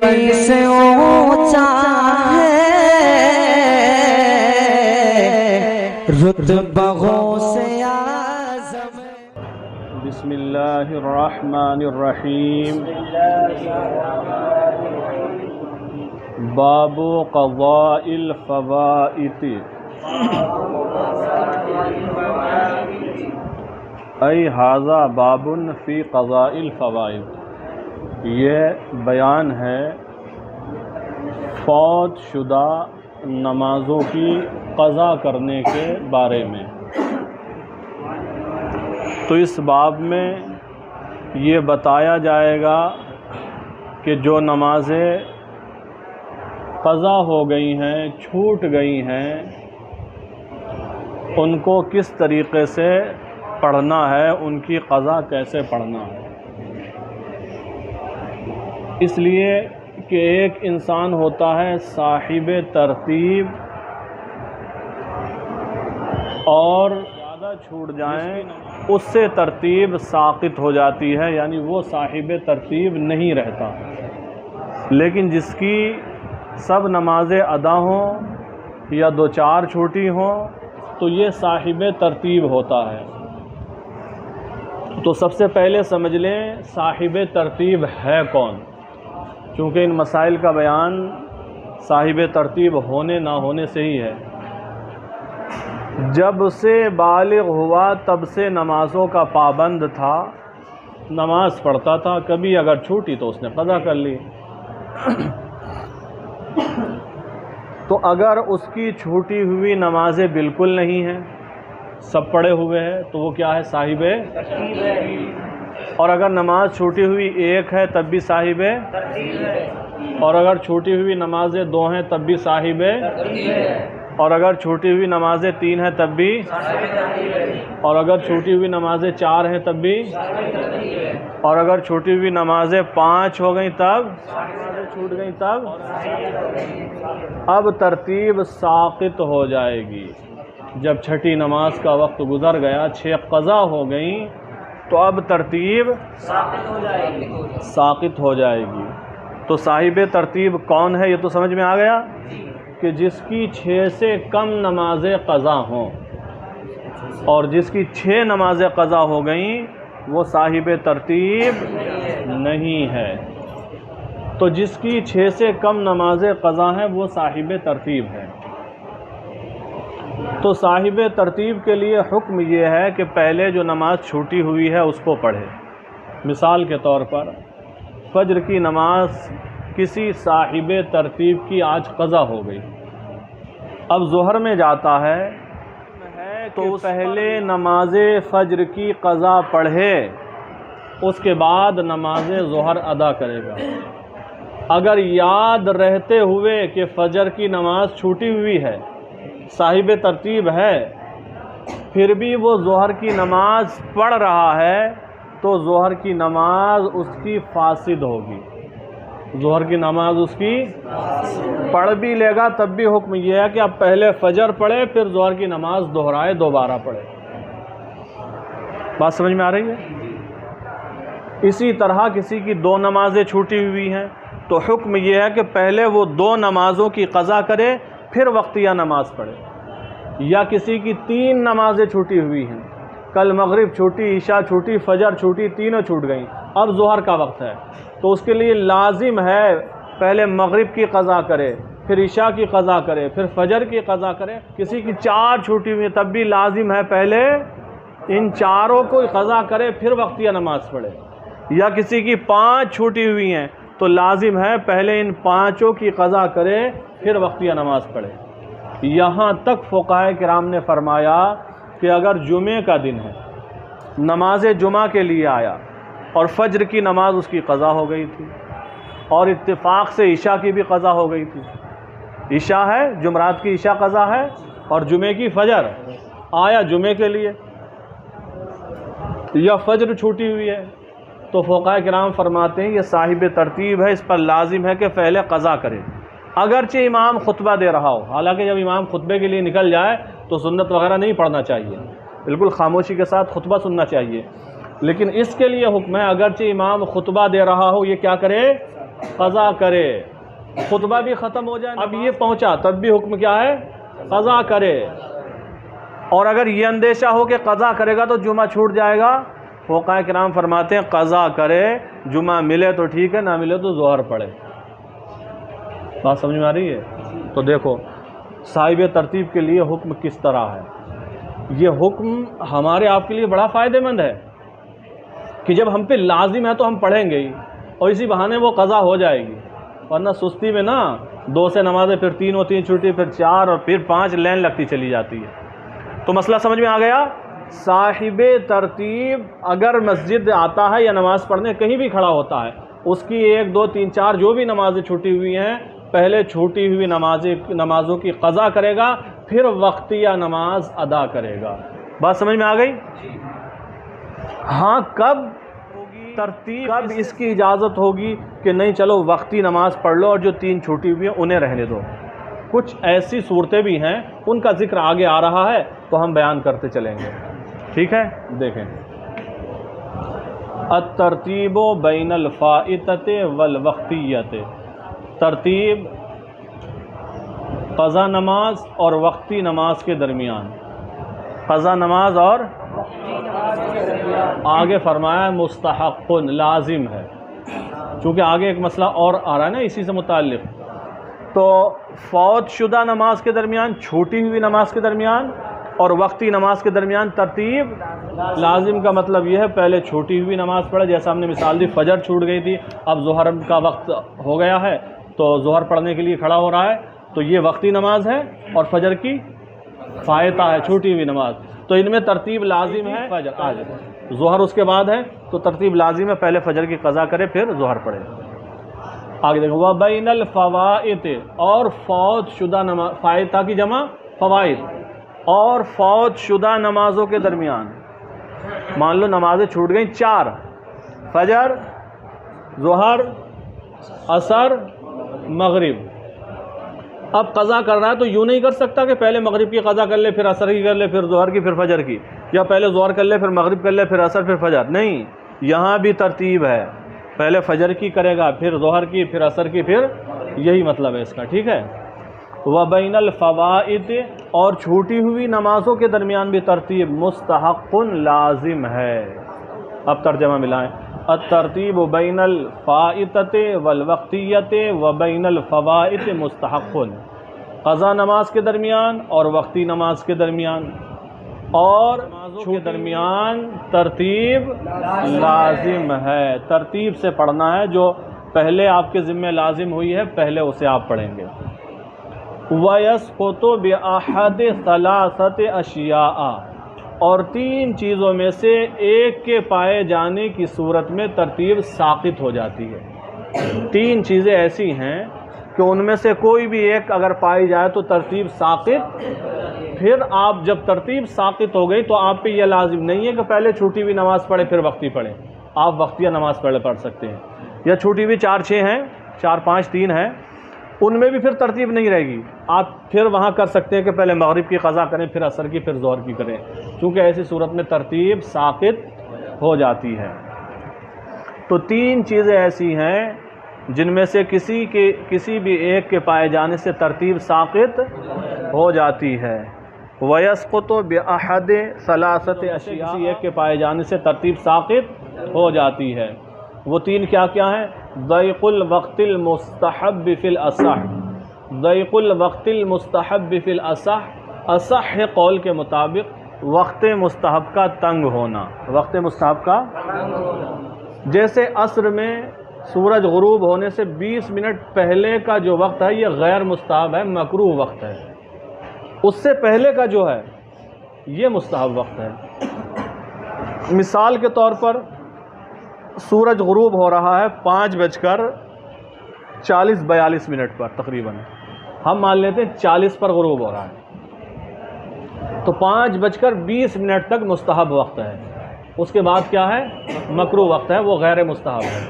سے اونچا ہے رتبہ غوث اعظم۔ بسم اللہ الرحمن الرحیم۔ باب قضاء الفوائد ای ھذا باب فی قضاء الفوائد، یہ بیان ہے فوت شدہ نمازوں کی قضا کرنے کے بارے میں۔ تو اس باب میں یہ بتایا جائے گا کہ جو نمازیں قضا ہو گئی ہیں، چھوٹ گئی ہیں، ان کو کس طریقے سے پڑھنا ہے، ان کی قضا کیسے پڑھنا ہے۔ اس لیے کہ ایک انسان ہوتا ہے صاحب ترتیب، اور زیادہ چھوٹ جائیں اس سے ترتیب ساقط ہو جاتی ہے، یعنی وہ صاحب ترتیب نہیں رہتا۔ لیکن جس کی سب نمازیں ادا ہوں یا دو چار چھوٹی ہوں تو یہ صاحب ترتیب ہوتا ہے۔ تو سب سے پہلے سمجھ لیں صاحب ترتیب ہے کون، چونکہ ان مسائل کا بیان صاحب ترتیب ہونے نہ ہونے سے ہی ہے۔ جب سے بالغ ہوا تب سے نمازوں کا پابند تھا، نماز پڑھتا تھا، کبھی اگر چھوٹی تو اس نے قضا کر لی۔ تو اگر اس کی چھوٹی ہوئی نمازیں بالکل نہیں ہیں، سب پڑھے ہوئے ہیں، تو وہ کیا ہے؟ صاحب ترتیب ہے۔ اور اگر نماز چھوٹی ہوئی ایک ہے تب بھی صاحب ترتیب ہے، اور اگر چھوٹی ہوئی نمازیں دو ہیں تب بھی صاحب ترتیب ہے، اور اگر چھوٹی ہوئی نمازیں تین ہیں تب بھی صاحب ترتیب ہے، اور اگر چھوٹی ہوئی نمازیں چار ہیں تب بھی صاحب ترتیب ہے، اور اگر چھوٹی ہوئی نمازیں پانچ ہو گئیں تب نمازیں چھوٹ گئیں تب اب ترتیب ساقط ہو جائے گی۔ جب چھٹی نماز کا وقت گزر گیا، 6 قضا ہو گئیں، تو اب ترتیب ساقط ہو جائے گی۔ تو صاحب ترتیب کون ہے یہ تو سمجھ میں آ گیا، کہ جس کی 6 سے کم نمازیں قضا ہوں، اور جس کی 6 نمازیں قضا ہو گئیں وہ صاحب ترتیب نہیں ہے۔ تو جس کی 6 سے کم نمازیں قضا ہیں وہ صاحب ترتیب ہے۔ تو صاحب ترتیب کے لیے حکم یہ ہے کہ پہلے جو نماز چھوٹی ہوئی ہے اس کو پڑھے۔ مثال کے طور پر فجر کی نماز کسی صاحب ترتیب کی آج قضا ہو گئی، اب ظہر میں جاتا ہے تو پہلے نماز فجر کی قضا پڑھے، اس کے بعد نماز ظہر ادا کرے گا۔ اگر یاد رہتے ہوئے کہ فجر کی نماز چھوٹی ہوئی ہے، صاحب ترتیب ہے، پھر بھی وہ ظہر کی نماز پڑھ رہا ہے تو ظہر کی نماز اس کی فاسد ہوگی۔ ظہر کی نماز اس کی پڑھ بھی لے گا تب بھی حکم یہ ہے کہ اب پہلے فجر پڑھے پھر ظہر کی نماز دہرائے، دوبارہ پڑھے۔ بات سمجھ میں آ رہی ہے؟ اسی طرح کسی کی 2 نمازیں چھوٹی ہوئی ہیں تو حکم یہ ہے کہ پہلے وہ 2 نمازوں کی قضا کرے پھر وقتیہ نماز پڑھے۔ یا کسی کی 3 نمازیں چھوٹی ہوئی ہیں، کل مغرب چھوٹی، عشاء چھوٹی، فجر چھوٹی، تینوں چھوٹ گئیں، اب ظہر کا وقت ہے، تو اس کے لیے لازم ہے پہلے مغرب کی قضا کرے، پھر عشاء کی قضا کرے، پھر فجر کی قضا کرے۔ کسی کی 4 چھوٹی ہوئی ہیں تب بھی لازم ہے پہلے ان 4 کو قضا کرے پھر وقتیہ نماز پڑھے۔ یا کسی کی 5 چھوٹی ہوئی ہیں تو لازم ہے پہلے ان 5 کی قضا کرے پھر وقتیہ نماز پڑھے۔ یہاں تک فقہاء کرام نے فرمایا کہ اگر جمعے کا دن ہے، نماز جمعہ کے لیے آیا اور فجر کی نماز اس کی قضا ہو گئی تھی، اور اتفاق سے عشاء کی بھی قضا ہو گئی تھی، عشاء ہے، جمعرات کی عشاء قضا ہے اور جمعے کی فجر، آیا جمعے کے لیے یا فجر چھوٹی ہوئی ہے، تو فقہاء کرام فرماتے ہیں یہ صاحب ترتیب ہے، اس پر لازم ہے کہ پہلے قضا کرے، اگرچہ امام خطبہ دے رہا ہو۔ حالانکہ جب امام خطبے کے لیے نکل جائے تو سنت وغیرہ نہیں پڑھنا چاہیے، بالکل خاموشی کے ساتھ خطبہ سننا چاہیے، لیکن اس کے لیے حکم ہے اگرچہ امام خطبہ دے رہا ہو یہ کیا کرے؟ قضا کرے، خطبہ بھی ختم ہو جائے، اب یہ پہنچا تب بھی حکم کیا ہے؟ قضا کرے۔ اور اگر یہ اندیشہ ہو کہ قضا کرے گا تو جمعہ چھوٹ جائے گا، فقہاء کرام فرماتے ہیں قضا کرے، جمعہ ملے تو ٹھیک ہے، نہ ملے تو ظہر پڑھے۔ بات سمجھ میں آ رہی ہے؟ تو دیکھو صاحب ترتیب کے لیے حکم کس طرح ہے۔ یہ حکم ہمارے آپ کے لیے بڑا فائدہ مند ہے کہ جب ہم پہ لازم ہے تو ہم پڑھیں گے ہی، اور اسی بہانے وہ قضا ہو جائے گی، ورنہ سستی میں نا 2 سے نمازیں، پھر 3 ہوتی ہیں چھٹی، پھر 4 اور پھر 5 لین لگتی چلی جاتی ہے۔ تو مسئلہ سمجھ میں آ گیا؟ صاحب ترتیب اگر مسجد آتا ہے یا نماز پڑھنے کہیں بھی کھڑا ہوتا ہے، اس کی 1 2 3 4 جو بھی نمازیں چھوٹی ہوئی ہیں، پہلے چھوٹی ہوئی نمازوں کی قضا کرے گا، پھر وقتیہ نماز ادا کرے گا۔ بات سمجھ میں آ گئی؟ ہاں کب ترتیب، کب اس کی اجازت ہوگی کہ نہیں چلو وقتی نماز پڑھ لو اور جو 3 چھوٹی ہوئی ہیں انہیں رہنے دو۔ کچھ ایسی صورتیں بھی ہیں، ان کا ذکر آگے آ رہا ہے تو ہم بیان کرتے چلیں گے، ٹھیک ہے؟ دیکھیں الترتیب بین الفائتۃ والوقتیۃ، ترتیب قضا نماز اور وقتی نماز کے درمیان، قضا نماز اور آگے فرمایا مستحق لازم ہے، چونکہ آگے ایک مسئلہ اور آ رہا ہے نا اسی سے متعلق۔ تو فوت شدہ نماز کے درمیان، چھوٹی ہوئی نماز کے درمیان اور وقتی نماز کے درمیان ترتیب لازم کا مطلب یہ ہے پہلے چھوٹی ہوئی نماز پڑھے، جیسا ہم نے مثال دی فجر چھوٹ گئی تھی، اب ظہر کا وقت ہو گیا ہے تو ظہر پڑھنے کے لیے کھڑا ہو رہا ہے، تو یہ وقتی نماز ہے اور فجر کی فائتہ ہے چھوٹی ہوئی نماز، تو ان میں ترتیب لازم ہے فجر، آج ظہر اس کے بعد ہے تو ترتیب لازم ہے پہلے فجر کی قضا کرے پھر ظہر پڑھے۔ آگے دیکھو وَبَيْنَ الْفَوَائِتِ، اور فوت شدہ نماز، فائتہ کی جمع فوائد، اور فوت شدہ نمازوں کے درمیان، مان لو نمازیں چھوٹ گئیں 4، فجر، ظہر، عصر، مغرب، اب قضا کر رہا ہے تو یوں نہیں کر سکتا کہ پہلے مغرب کی قضا کر لے پھر عصر کی کر لے پھر ظہر کی پھر فجر کی، یا پہلے ظہر کر لے پھر مغرب کر لے پھر عصر پھر فجر، نہیں، یہاں بھی ترتیب ہے، پہلے فجر کی کرے گا پھر ظہر کی پھر عصر کی پھر، یہی مطلب ہے اس کا، ٹھیک ہے؟ وَبَيْنَ الْفَوَائِدِ، اور چھوٹی ہوئی نمازوں کے درمیان بھی ترتیب مستحق لازم ہے۔ اب ترجمہ ملائیں، الترتیب بین الفائتۃ والوقتیۃ وبین الفوائد مستحق، قضا نماز کے درمیان اور وقتی نماز کے درمیان اور نمازوں کے درمیان ترتیب لازم ہے، ترتیب سے پڑھنا ہے، جو پہلے آپ کے ذمہ لازم ہوئی ہے پہلے اسے آپ پڑھیں گے۔ وَيَسْقُطُ بِأَحَدِ ثَلَاثَةِ أَشْيَاءَ، اور 3 چیزوں میں سے ایک کے پائے جانے کی صورت میں ترتیب ساقط ہو جاتی ہے۔ 3 چیزیں ایسی ہیں کہ ان میں سے کوئی بھی ایک اگر پائی جائے تو ترتیب ساقط، پھر آپ جب ترتیب ساقط ہو گئی تو آپ پہ یہ لازم نہیں ہے کہ پہلے چھوٹی ہوئی نماز پڑھیں پھر وقتی پڑھیں، آپ وقتیہ نماز پڑھ سکتے ہیں، یا چھوٹی ہوئی 4 6 ہیں، 4 5 3 ہیں، ان میں بھی پھر ترتیب نہیں رہے گی، آپ پھر وہاں کر سکتے ہیں کہ پہلے مغرب کی قضا کریں پھر عصر کی پھر ظہر کی کریں، چونکہ ایسی صورت میں ترتیب ساقط ہو جاتی ہے۔ تو 3 چیزیں ایسی ہیں جن میں سے کسی بھی ایک کے پائے جانے سے ترتیب ساقط ہو جاتی ہے۔ وَيَسْقُطُ بِأَحَدِ ثَلَاثَةِ أَشْيَاءَ، کسی ایک کے پائے جانے سے ترتیب ساقط ہو جاتی ہے۔ وہ 3 کیا ہیں؟ ضیق الوقت المستحب فی الاصح، ضیق الوقت المستحب فی الاصح، اصح قول کے مطابق وقت مستحب کا تنگ ہونا، وقت مستحب کا، جیسے عصر میں سورج غروب ہونے سے 20 منٹ پہلے کا جو وقت ہے یہ غیر مستحب ہے، مکروہ وقت ہے، اس سے پہلے کا جو ہے یہ مستحب وقت ہے۔ مثال کے طور پر سورج غروب ہو رہا ہے 5:40-42 پر تقریباً، ہم مان لیتے ہیں 40 پر غروب ہو رہا ہے، تو 5:20 تک مستحب وقت ہے، اس کے بعد کیا ہے؟ مکروہ وقت ہے، وہ غیر مستحب ہے۔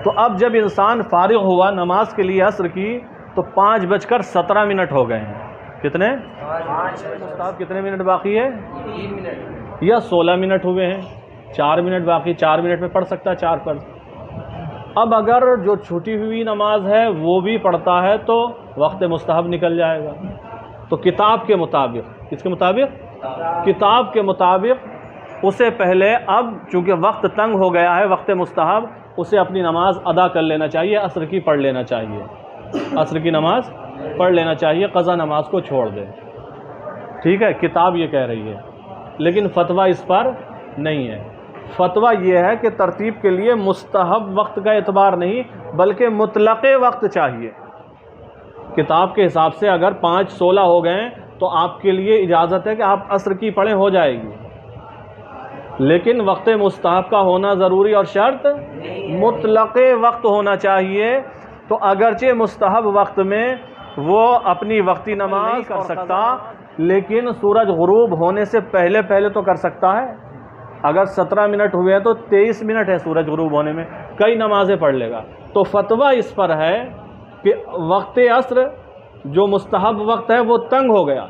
تو اب جب انسان فارغ ہوا نماز کے لیے عصر کی تو 5:17 ہو گئے ہیں، کتنے؟ مستحب کتنے منٹ باقی ہے؟ 3 منٹ، یا 16 منٹ ہوئے ہیں، 4 منٹ باقی، 4 منٹ میں پڑھ سکتا ہے 4 پر، اب اگر جو چھوٹی ہوئی نماز ہے وہ بھی پڑھتا ہے تو وقت مستحب نکل جائے گا. تو کتاب کے مطابق، کس کے مطابق؟ کتاب کے مطابق اسے پہلے، اب چونکہ وقت تنگ ہو گیا ہے وقت مستحب، اسے اپنی نماز ادا کر لینا چاہیے، عصر کی پڑھ لینا چاہیے، عصر کی نماز پڑھ لینا چاہیے، قضا نماز کو چھوڑ دے. ٹھیک ہے، کتاب یہ کہہ رہی ہے، لیکن فتویٰ اس پر نہیں ہے. فتویٰ یہ ہے کہ ترتیب کے لیے مستحب وقت کا اعتبار نہیں بلکہ مطلق وقت چاہیے. کتاب کے حساب سے اگر 5:16 ہو گئے تو آپ کے لیے اجازت ہے کہ آپ عصر کی پڑھیں، ہو جائے گی. لیکن وقت مستحب کا ہونا ضروری اور شرط مطلق وقت ہونا چاہیے. تو اگرچہ مستحب وقت میں وہ اپنی وقتی نماز کر سکتا، لیکن سورج غروب ہونے سے پہلے پہلے تو کر سکتا ہے. اگر 17 منٹ ہوئے ہیں تو 23 منٹ ہے سورج غروب ہونے میں، کئی نمازیں پڑھ لے گا. تو فتویٰ اس پر ہے کہ وقت عصر جو مستحب وقت ہے وہ تنگ ہو گیا،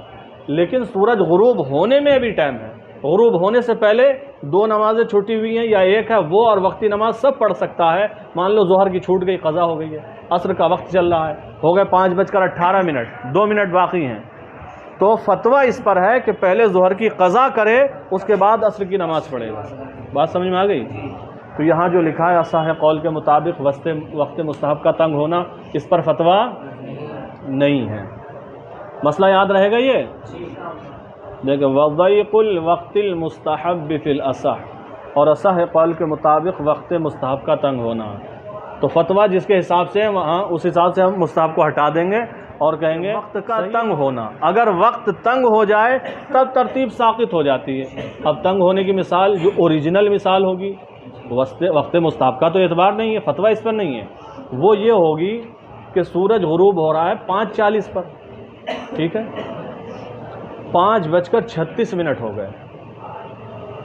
لیکن سورج غروب ہونے میں بھی ٹائم ہے. غروب ہونے سے پہلے 2 نمازیں چھوٹی ہوئی ہیں یا 1 ہے، وہ اور وقتی نماز سب پڑھ سکتا ہے. مان لو ظہر کی چھوٹ گئی، قضا ہو گئی ہے، عصر کا وقت چل رہا ہے، ہو گئے 5:18 منٹ، 2 منٹ باقی ہیں. تو فتویٰ اس پر ہے کہ پہلے ظہر کی قضا کرے، اس کے بعد عصر کی نماز پڑھے گا. بات سمجھ میں آ گئی؟ تو یہاں جو لکھا ہے اصح قول کے مطابق وقت مستحب کا تنگ ہونا، اس پر فتویٰ نہیں ہے. مسئلہ یاد رہے گا یہ؟ دیکھیں، وضیق الوقت المستحب فی الاصح، اور اصح قول کے مطابق وقت مستحب کا تنگ ہونا. تو فتویٰ جس کے حساب سے وہاں، اس حساب سے ہم مستحب کو ہٹا دیں گے اور کہیں گے وقت کا تنگ ہونا. اگر وقت تنگ ہو جائے تب ترتیب ساقط ہو جاتی ہے. اب تنگ ہونے کی مثال جو اوریجنل مثال ہوگی، وقت مستحب کا تو اعتبار نہیں ہے، فتویٰ اس پر نہیں ہے، وہ یہ ہوگی کہ سورج غروب ہو رہا ہے 5:40 پر، ٹھیک ہے، 5:36 ہو گئے.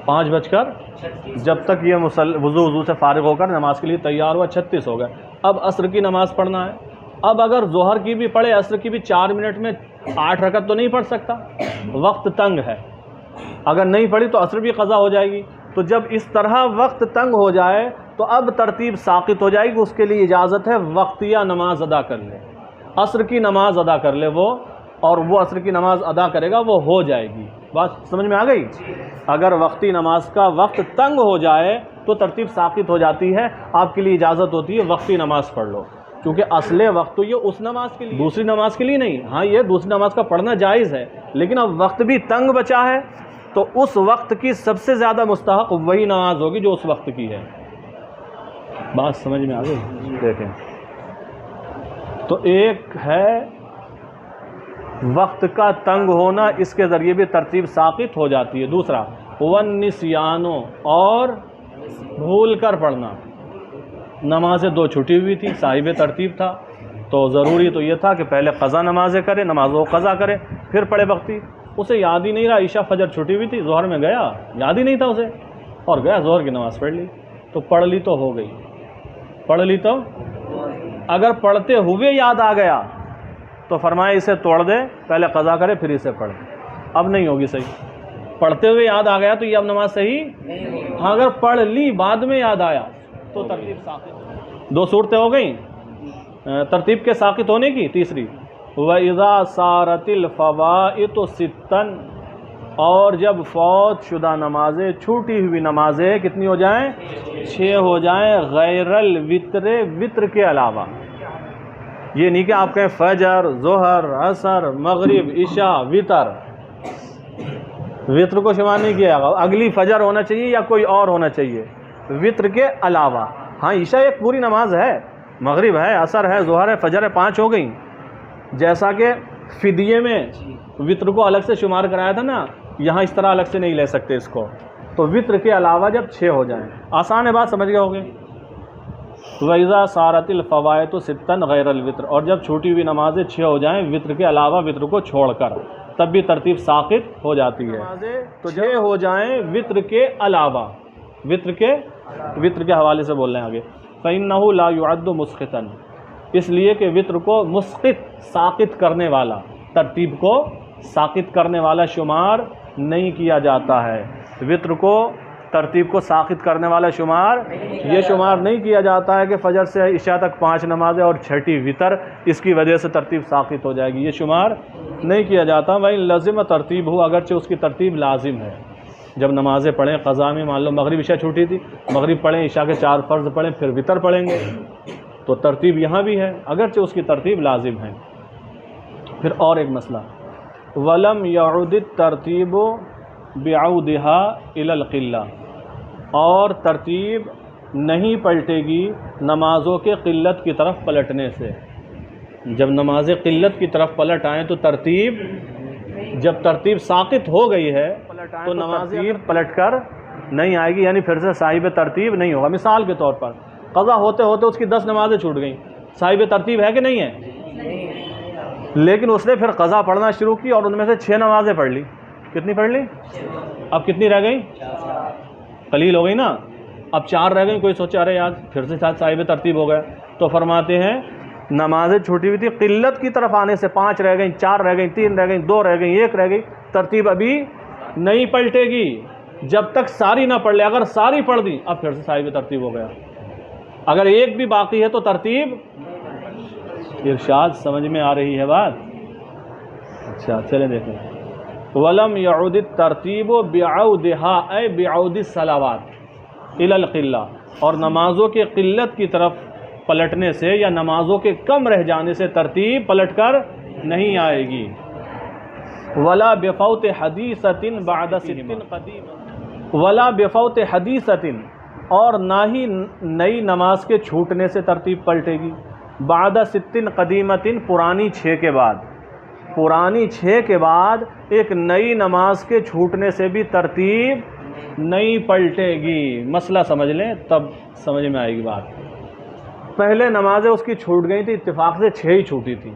5:36 جب تک یہ وضو سے فارغ ہو کر نماز کے لیے تیار ہوا، 36 ہو گئے. اب عصر کی نماز پڑھنا ہے. اب اگر ظہر کی بھی پڑھے، عصر کی بھی 4 منٹ میں 8 رکعت تو نہیں پڑھ سکتا، وقت تنگ ہے. اگر نہیں پڑھی تو عصر بھی قضا ہو جائے گی. تو جب اس طرح وقت تنگ ہو جائے تو اب ترتیب ساقط ہو جائے گی. اس کے لیے اجازت ہے وقتیہ نماز ادا کر لے، عصر کی نماز ادا کر لے وہ، اور وہ عصر کی نماز ادا کرے گا، وہ ہو جائے گی. بات سمجھ میں آ گئی؟ اگر وقتی نماز کا وقت تنگ ہو جائے تو ترتیب ساقط ہو جاتی ہے. آپ کے لیے اجازت ہوتی ہے وقتی نماز پڑھ لو، کیونکہ اصل وقت تو یہ اس نماز کے لیے، دوسری نماز کے لیے نہیں. ہاں، یہ دوسری نماز کا پڑھنا جائز ہے، لیکن اب وقت بھی تنگ بچا ہے تو اس وقت کی سب سے زیادہ مستحق وہی نماز ہوگی جو اس وقت کی ہے. بات سمجھ میں آ گئی؟ دیکھیں، تو ایک ہے وقت کا تنگ ہونا، اس کے ذریعے بھی ترتیب ساقط ہو جاتی ہے. دوسرا والنسیانو، اور بھول کر پڑھنا. نمازیں 2 چھٹی ہوئی تھی، صاحب ترتیب تھا، تو ضروری تو یہ تھا کہ پہلے قضا نمازیں کرے، نمازوں کو قضا کرے، پھر پڑھے وقتی. اسے یاد ہی نہیں رہا، عشاء فجر چھٹی ہوئی تھی، ظہر میں گیا، یاد ہی نہیں تھا اسے، اور گیا ظہر کی نماز پڑھ لی. تو پڑھ لی تو ہو گئی، پڑھ لی تو. اگر پڑھتے ہوئے یاد آ گیا تو فرمایا اسے توڑ دے، پہلے قضا کرے پھر اسے پڑھ. اب نہیں ہوگی صحیح. پڑھتے ہوئے یاد آ گیا تو یہ اب نماز صحیح. ہاں، اگر پڑھ لی بعد میں یاد آیا تو ترتیب ساقط. 2 صورتیں ہو گئیں ترتیب کے ساقط ہونے کی. تیسری وَإِذَا صَارَتِ الْفَوَائِتُ سِتًّا، اور جب فوت شدہ نمازیں، چھوٹی ہوئی نمازیں کتنی ہو جائیں؟ 6 ہو جائیں، غیر الوتر، وطر کے علاوہ. یہ نہیں کہ آپ کہیں فجر، ظہر، عصر، مغرب، عشاء، وطر. وطر کو شمار نہیں کیا، اگلی فجر ہونا چاہیے یا کوئی اور ہونا چاہیے، وطر کے علاوہ. ہاں، عشاء ایک پوری نماز ہے، مغرب ہے، عصر ہے، ظہر ہے، فجر ہے، 5 ہو گئیں. جیسا کہ فدیے میں وطر کو الگ سے شمار کرایا تھا نا، یہاں اس طرح الگ سے نہیں لے سکتے اس کو. تو وطر کے علاوہ جب 6 ہو جائیں، آسان ہے بات، سمجھ گئے ہوگے. وَإِذَا صَارَتِ الْفَوَائِتُ سِتًّا غَيْرَ الْوِتْرِ، اور جب چھوٹی ہوئی نمازیں 6 ہو جائیں وطر کے علاوہ، وطر کو چھوڑ کر، تب بھی ترتیب ساقط ہو جاتی ہے. تو 6 ہو جائیں وطر کے علاوہ، وطر کے حوالے سے بول رہے ہیں آگے. فَإِنَّهُ لَا يُعَدُّ مُسْقِطًا، اس لیے کہ وطر کو مسقط، ساقط کرنے والا، ترتیب کو ساقط کرنے والا شمار نہیں کیا جاتا ہے. وطر کو ترتیب کو ساقط کرنے والا شمار یہ شمار نہیں کیا جاتا ہے کہ فجر سے عشاء تک 5 نمازیں اور چھٹی وطر، اس کی وجہ سے ترتیب ساقط ہو جائے گی، یہ شمار نہیں کیا جاتا۔ بھائی لازم ترتیب ہو، اگرچہ اس کی ترتیب لازم ہے۔ جب نمازیں پڑھیں قضا میں، مان لو مغرب عشاء چھوٹی تھی، مغرب پڑھیں، عشاء کے 4 فرض پڑھیں، پھر وطر پڑھیں گے، تو ترتیب یہاں بھی ہے، اگرچہ اس کی ترتیب لازم ہے۔ پھر اور ایک مسئلہ، وَلَمْ يَعُدِ التَّرْتِيبُ بِعَوْدِهَا إِلَى الْقِلَّةِ، اور ترتیب نہیں پلٹے گی نمازوں کے قلت کی طرف پلٹنے سے۔ جب نمازیں قلت کی طرف پلٹ آئیں تو ترتیب، جب ترتیب ساقط ہو گئی ہے تو نمازیں پلٹ کر نہیں آئے گی، یعنی پھر سے صاحب ترتیب نہیں ہوگا۔ مثال کے طور پر قضا ہوتے ہوتے اس کی 10 نمازیں چھوٹ گئیں، صاحب ترتیب ہے کہ نہیں ہے؟ لیکن اس نے پھر قضا پڑھنا شروع کی اور ان میں سے 6 نمازیں پڑھ لی۔ کتنی پڑھ لی؟ اب کتنی رہ گئی؟ قلیل ہو گئی نا، اب 4 رہ گئی۔ کوئی سوچا ارے یار پھر سے صاحب ترتیب ہو گیا، تو فرماتے ہیں نمازیں چھوٹی ہوئی تھی، قلت کی طرف آنے سے 5 رہ گئیں، 4 رہ گئیں، 3 رہ گئیں، 2 رہ گئیں، 1 رہ گئی، ترتیب ابھی نہیں پلٹے گی جب تک ساری نہ پڑھ لے۔ اگر ساری پڑھ دی اب پھر سے صاحب ترتیب ہو گیا۔ اگر ایک بھی باقی ہے تو ترتیب، ارشاد سمجھ میں آ رہی ہے بات؟ اچھا چلیں دیکھیں، وَلَمْ يَعُدِ التَّرْتِيبُ بِعَوْدِهَا اے بِعَوْدِ الصَّلَوَاتِ إِلَى الْقِلَّةِ، اور نمازوں کے قلت کی طرف پلٹنے سے یا نمازوں کے کم رہ جانے سے ترتیب پلٹ کر نہیں آئے گی۔ وَلَا بِفَوْتِ حَدِيثَةٍ بَعْدَ سِتٍّ قَدِيمَةٍ، وَلَا بِفَوْتِ حَدِيثَةٍ، اور نہ ہی نئی نماز کے چھوٹنے سے ترتیب پلٹے گی، بعد 6 قدیمۃ، پرانی 6 کے بعد، پرانی 6 کے بعد ایک نئی نماز کے چھوٹنے سے بھی ترتیب نہیں پلٹے گی۔ مسئلہ سمجھ لیں تب سمجھ میں آئے گی بات۔ پہلے نمازیں اس کی چھوٹ گئی تھی، اتفاق سے 6 ہی چھوٹی تھی۔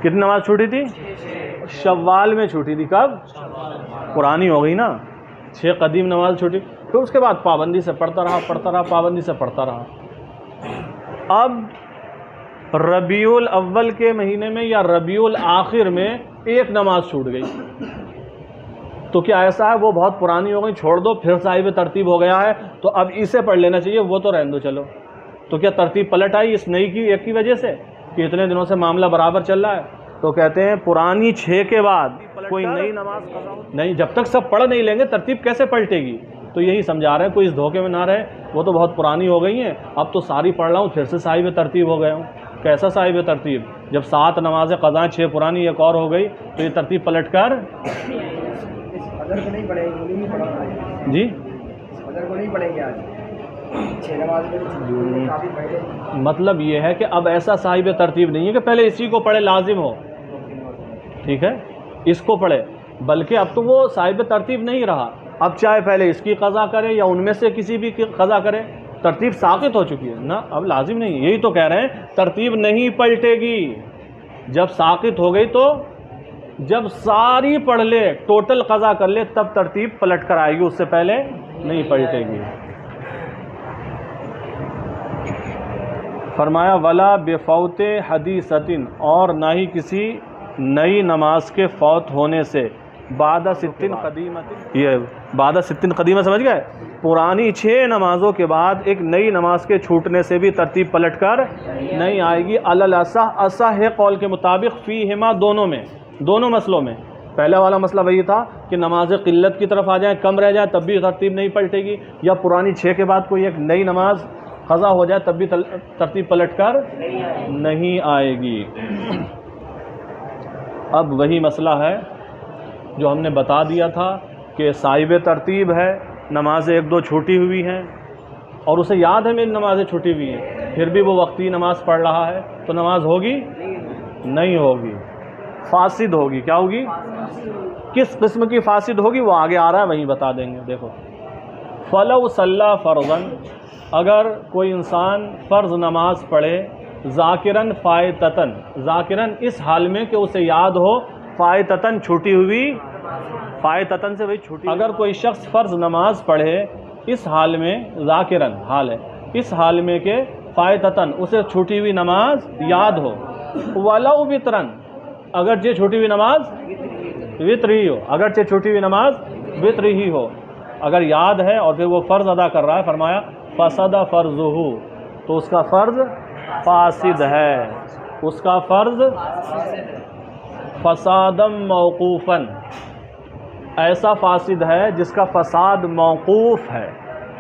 کتنی نماز چھوٹی تھی؟ شوال میں چھوٹی تھی۔ کب؟ پرانی ہو گئی نا، 6 قدیم نماز چھوٹی، پھر اس کے بعد پابندی سے پڑھتا رہا، پابندی سے پڑھتا رہا۔ اب ربیع الاول کے مہینے میں یا ربیع الاخر میں ایک نماز چھوٹ گئی، تو کیا ایسا ہے وہ بہت پرانی ہو گئی چھوڑ دو، پھر صاحب ترتیب ہو گیا ہے تو اب اسے پڑھ لینا چاہیے، وہ تو رہنے دو چلو؟ تو کیا ترتیب پلٹ آئی اس نئی کی ایک کی وجہ سے کہ اتنے دنوں سے معاملہ برابر چل رہا ہے؟ تو کہتے ہیں پرانی 6 کے بعد کوئی نئی نماز نہیں، جب تک سب پڑھ نہیں لیں گے ترتیب کیسے پلٹے گی؟ تو یہی سمجھا رہے ہیں، کوئی اس دھوکے میں نہ رہے، وہ تو بہت پرانی ہو گئی ہیں، اب تو ساری پڑھ رہا ہوں پھر سے صاحب ترتیب ہو گیا ہوں۔ کیسا صاحب ترتیب؟ جب 7 نمازیں قضا، 6 پرانی، ایک اور ہو گئی، تو یہ ترتیب پلٹ کر جی مطلب یہ ہے کہ اب ایسا صاحب ترتیب نہیں ہے کہ پہلے اسی کو پڑھے لازم ہو، ٹھیک ہے، اس کو پڑھے، بلکہ اب تو وہ صاحب ترتیب نہیں رہا، اب چاہے پہلے اس کی قضا کرے یا ان میں سے کسی بھی کی قضا کرے، ترتیب ساقط ہو چکی ہے نا، اب لازم نہیں۔ یہی تو کہہ رہے ہیں ترتیب نہیں پلٹے گی، جب ساقط ہو گئی تو جب ساری پڑھ لے، ٹوٹل قضا کر لے، تب ترتیب پلٹ کر آئے گی، اس سے پہلے نہیں پلٹے گی۔ فرمایا ولا بفوت حدیثۃ، اور نہ ہی کسی نئی نماز کے فوت ہونے سے، بعد 6 قدیمۃ، یہ بعد 6 قدیمہ سمجھ گئے، پرانی 6 نمازوں کے بعد ایک نئی نماز کے چھوٹنے سے بھی ترتیب پلٹ کر نہیں آئے گی۔ الاصح، اصح قول کے مطابق، فیہما، دونوں مسئلوں میں، پہلا والا مسئلہ وہی تھا کہ نماز قلت کی طرف آ جائیں، کم رہ جائیں، تب بھی ترتیب نہیں پلٹے گی، یا پرانی 6 کے بعد کوئی ایک نئی نماز قضا ہو جائے تب بھی ترتیب پلٹ کر نہیں آئے گی۔ اب وہی مسئلہ ہے جو ہم نے بتا دیا تھا کہ صاحب ترتیب ہے، نمازیں 1-2 چھوٹی ہوئی ہیں اور اسے یاد ہے میری نمازیں چھوٹی ہوئی ہیں، پھر بھی وہ وقتی نماز پڑھ رہا ہے، تو نماز ہوگی؟ نہیں ہوگی، فاسد ہوگی۔ کیا ہوگی؟ کس قسم کی فاسد ہوگی وہ آگے آ رہا ہے، وہیں بتا دیں گے۔ دیکھو، فَلَوْ صَلَّى فَرْضًا، اگر کوئی انسان فرض نماز پڑھے، ذاکراً فائتتاً، ذاکراً اس حال میں کہ اسے یاد ہو، فائتتاً چھوٹی ہوئی، فائتتاً سے وہی چھوٹی، اگر کوئی شخص فرض نماز پڑھے اس حال میں، ذاکراً حال ہے، اس حال میں کہ فائتتاً اسے چھوٹی ہوئی نماز یاد ہو، وَلَوْ وِتْرًا، اگرچہ چھوٹی ہوئی نماز وطر ہی ہو، اگرچہ چھوٹی ہوئی نماز وطر ہی ہو، اگر یاد ہے اور پھر وہ فرض ادا کر رہا ہے، فرمایا فسد فرضہ، تو اس کا فرض فاسد ہے، اس کا فرض فسادم موقوفاً، ایسا فاسد ہے جس کا فساد موقوف ہے،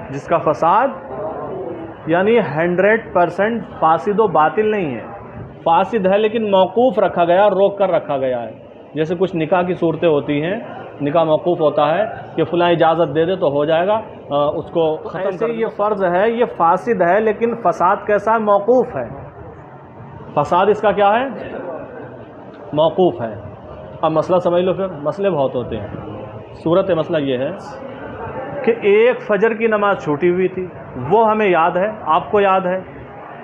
جس کا فساد یعنی 100% فاسد و باطل نہیں ہے، فاسد ہے لیکن موقوف رکھا گیا، روک کر رکھا گیا ہے۔ جیسے کچھ نکاح کی صورتیں ہوتی ہیں، نکاح موقوف ہوتا ہے کہ فلاں اجازت دے دے تو ہو جائے گا، اس کو ختم کر۔ یہ فرض ہے، یہ فاسد ہے لیکن فساد کیسا ہے؟ موقوف ہے۔ فساد اس کا کیا ہے؟ موقوف ہے۔ اب مسئلہ سمجھ لو، پھر مسئلے بہت ہوتے ہیں۔ صورت مسئلہ یہ ہے کہ ایک فجر کی نماز چھوٹی ہوئی تھی، وہ ہمیں یاد ہے، آپ کو یاد ہے،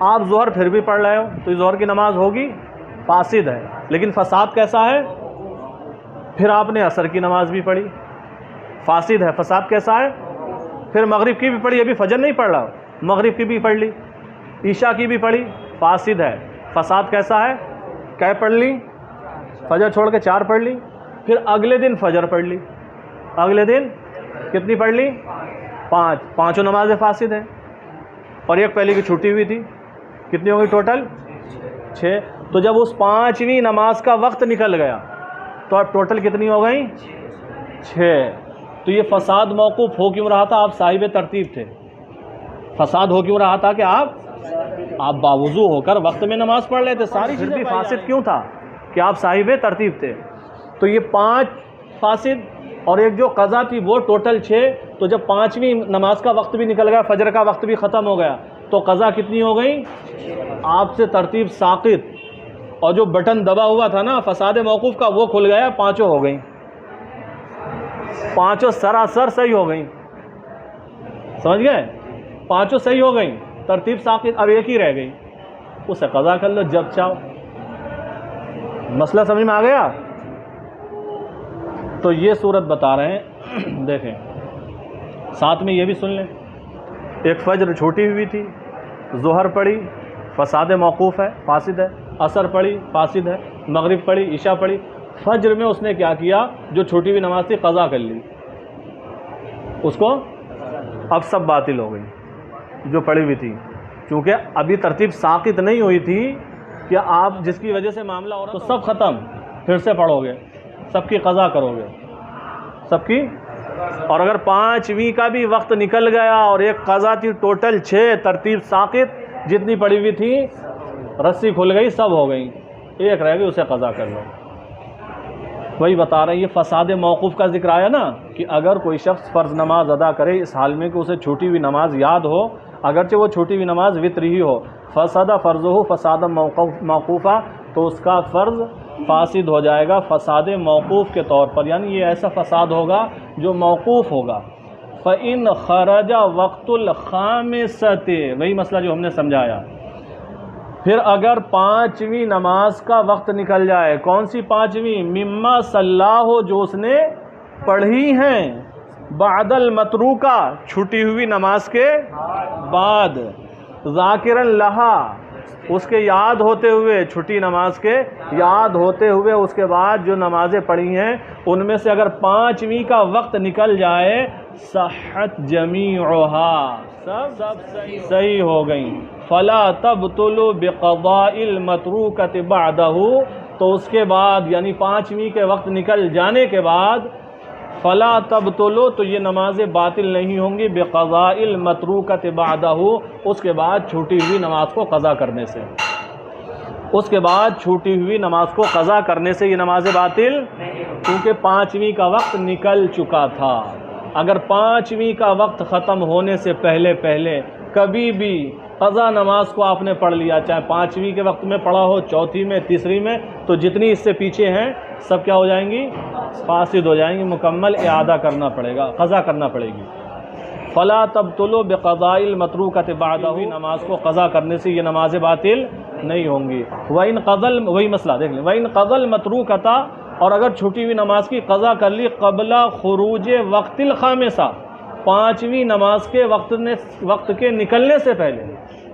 آپ ظہر پھر بھی پڑھ رہے ہو تو ظہر کی نماز ہوگی، فاسد ہے، لیکن فساد کیسا ہے؟ پھر آپ نے عصر کی نماز بھی پڑھی، فاسد ہے، فساد کیسا ہے؟ پھر مغرب کی بھی پڑھی، ابھی فجر نہیں پڑھ رہا، مغرب کی بھی پڑھ لی، عشاء کی بھی پڑھی، فاسد ہے، فساد کیسا ہے؟ کیا پڑھ لی؟ فجر چھوڑ کے 4 پڑھ لی، پھر اگلے دن فجر پڑھ لی، اگلے دن کتنی پڑھ لی؟ 5، پانچوں نمازیں فاسد ہیں، اور ایک پہلے کی چھٹی ہوئی تھی، کتنی ہوگی ٹوٹل؟ 6۔ تو جب اس 5ویں نماز کا وقت نکل گیا تو اب ٹوٹل کتنی ہو گئیں؟ 6۔ تو یہ فساد موقوف ہو کیوں رہا تھا؟ آپ صاحب ترتیب تھے۔ فساد ہو کیوں رہا تھا کہ آپ باوضو ہو کر وقت میں نماز پڑھ رہے تھے، ساری چیزیں بھی فاسد کیوں تھا؟ کہ آپ صاحب ترتیب تھے۔ تو یہ 5 فاسد اور ایک جو قضا تھی وہ ٹوٹل 6۔ تو جب 5ویں نماز کا وقت بھی نکل گیا، فجر کا وقت بھی ختم ہو گیا، تو قضا کتنی ہو گئی؟ آپ سے ترتیب ساقط، اور جو بٹن دبا ہوا تھا نا فساد موقوف کا وہ کھل گیا، 5 ہو گئیں، 5 سراسر صحیح ہو گئیں، سمجھ گئے؟ 5 صحیح ہو گئیں، ترتیب ساقط، اب ایک ہی رہ گئی، اسے قضا کر لو جب چاہو۔ مسئلہ سمجھ میں آ گیا؟ تو یہ صورت بتا رہے ہیں، دیکھیں ساتھ میں یہ بھی سن لیں، ایک فجر چھوٹی ہوئی تھی، ظہر پڑھی، فساد موقوف ہے، فاسد ہے، عصر پڑھی، فاسد ہے، مغرب پڑھی، عشاء پڑھی، فجر میں اس نے کیا کیا؟ جو چھوٹی ہوئی نماز تھی قضا کر لی، اس کو اب سب باطل ہو گئی جو پڑھی ہوئی تھی، چونکہ ابھی ترتیب ساقط نہیں ہوئی تھی کہ آپ جس کی وجہ سے معاملہ ہو رہا، تو سب ختم، پھر سے پڑھو گے، سب کی قضا کرو گے، سب کی۔ اور اگر 5ویں کا بھی وقت نکل گیا اور ایک قضا تھی، ٹوٹل 6، ترتیب ساقط، جتنی پڑھی ہوئی تھی رسی کھل گئی، سب ہو گئی، ایک رہ گئی، اسے قضا کر لو۔ وہی بتا رہے ہیں، یہ فساد موقوف کا ذکر آیا نا، کہ اگر کوئی شخص فرض نماز ادا کرے اس حال میں کہ اسے چھوٹی ہوئی نماز یاد ہو، اگرچہ وہ چھوٹی ہوئی نماز وتر ہی ہو، فسد فرضہ فساد موقوفہ، تو اس کا فرض فاسد ہو جائے گا فساد موقوف کے طور پر، یعنی یہ ایسا فساد ہوگا جو موقوف ہوگا۔ فَإِنْ خَرَجَ وَقْتُ الْخَامِسَةِ، وہی مسئلہ جو ہم نے سمجھایا۔ پھر اگر 5ویں نماز کا وقت نکل جائے، کون سی 5ویں؟ مما صلاح، جو اس نے پڑھی ہیں، بعد المتروکہ، چھٹی ہوئی نماز کے بعد، ذاکرا لہا، اس کے یاد ہوتے ہوئے، چھٹی نماز کے یاد ہوتے ہوئے اس کے بعد جو نمازیں پڑھی ہیں ان میں سے اگر 5ویں کا وقت نکل جائے، صحت جمیعہا، سب صحیح ہو گئیں، فلا تبطل بقضاء المتروکۃ بعدہ، تو اس کے بعد یعنی 5ویں کے وقت نکل جانے کے بعد، فلا تبطلو، تو یہ نمازیں باطل نہیں ہوں گی، بقضاء المتروکۃ بعدہ، اس کے بعد چھوٹی ہوئی نماز کو قضا کرنے سے، اس کے بعد چھوٹی ہوئی نماز کو قضا کرنے سے یہ نمازیں باطل، کیونکہ 5ویں کا وقت نکل چکا تھا۔ اگر 5ویں کا وقت ختم ہونے سے پہلے کبھی بھی قضا نماز کو آپ نے پڑھ لیا، چاہے 5ویں کے وقت میں پڑھا ہو، 4تھی میں، تیسری میں، تو جتنی اس سے پیچھے ہیں سب کیا ہو جائیں گی؟ فاسد ہو جائیں گی، مکمل اعادہ کرنا پڑے گا، قضا کرنا پڑے گی۔ فلا تبطلوا بقضاء المتروکۃ بعدہ، نماز کو قضا کرنے سے یہ نمازیں باطل نہیں ہوں گی۔ وَإِنْ قضى، وہی مسئلہ دیکھ لیں، وَإِنْ قضى الْمَتْرُوكَةَ، اور اگر چھٹی ہوئی نماز کی قضا کر لی قبل خروج وقت الخامسہ، 5ویں نماز کے وقت کے نکلنے سے پہلے،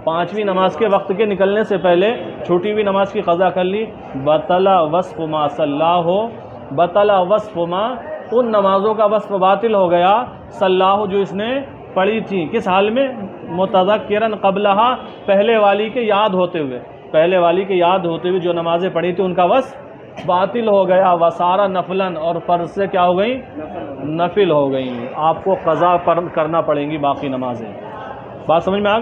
5ویں نماز کے وقت کے نکلنے سے پہلے چھوٹی ہوئی نماز کی قضا کر لی، بطل وصف ما صلاہ، بطل وصف ما ان نمازوں کا وصف باطل ہو گیا صلاح جو اس نے پڑھی تھی، کس حال میں؟ متذکرن قبلہا، پہلے والی کے یاد ہوتے ہوئے، پہلے والی کے یاد ہوتے ہوئے جو نمازیں پڑھی تھی ان کا وصف باطل ہو گیا، وسارہ نفلاً، اور فرض سے کیا ہو گئیں؟ نفل ہو گئیں، آپ کو قضا کرنا پڑیں گی باقی نمازیں۔ بات سمجھ میں آ گئی؟